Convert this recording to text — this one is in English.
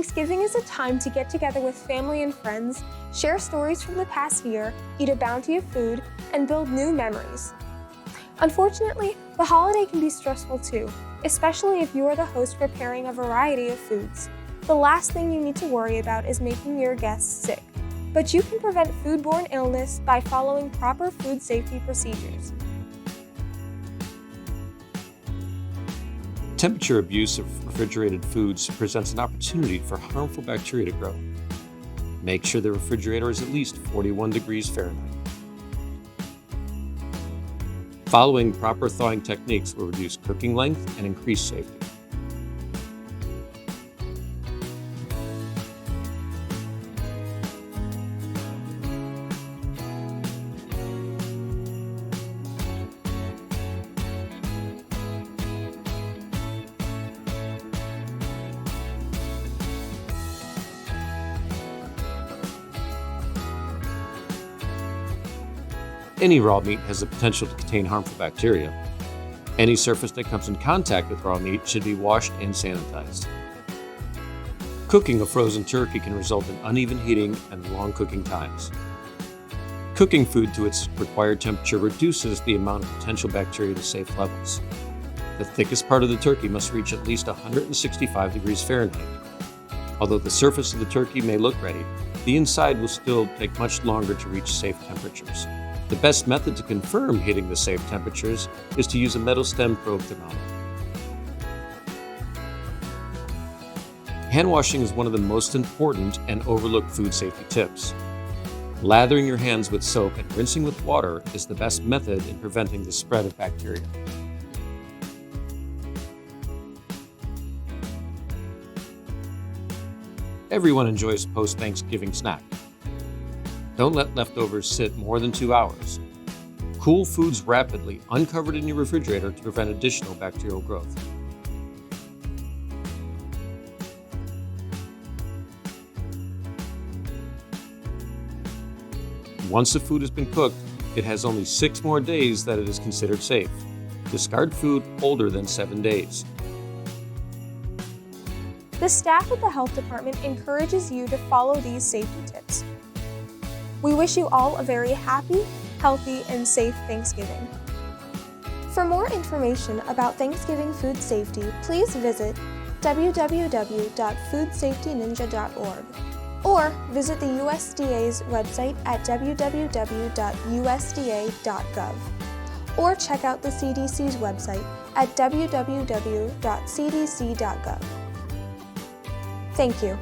Thanksgiving is a time to get together with family and friends, share stories from the past year, eat a bounty of food, and build new memories. Unfortunately, the holiday can be stressful too, especially if you are the host preparing a variety of foods. The last thing you need to worry about is making your guests sick, but you can prevent foodborne illness by following proper food safety procedures. Temperature abuse of refrigerated foods presents an opportunity for harmful bacteria to grow. Make sure the refrigerator is at least 41 degrees Fahrenheit. Following proper thawing techniques will reduce cooking length and increase safety. Any raw meat has the potential to contain harmful bacteria. Any surface that comes in contact with raw meat should be washed and sanitized. Cooking a frozen turkey can result in uneven heating and long cooking times. Cooking food to its required temperature reduces the amount of potential bacteria to safe levels. The thickest part of the turkey must reach at least 165 degrees Fahrenheit. Although the surface of the turkey may look ready, the inside will still take much longer to reach safe temperatures. The best method to confirm hitting the safe temperatures is to use a metal stem probe thermometer. Hand washing is one of the most important and overlooked food safety tips. Lathering your hands with soap and rinsing with water is the best method in preventing the spread of bacteria. Everyone enjoys a post-Thanksgiving snack. Don't let leftovers sit more than 2 hours. Cool foods rapidly, uncovered in your refrigerator to prevent additional bacterial growth. Once the food has been cooked, it has only 6 more days that it is considered safe. Discard food older than 7 days. The staff at the health department encourages you to follow these safety tips. We wish you all a very happy, healthy, and safe Thanksgiving. For more information about Thanksgiving food safety, please visit www.foodsafetyninja.org or visit the USDA's website at www.usda.gov or check out the CDC's website at www.cdc.gov. Thank you.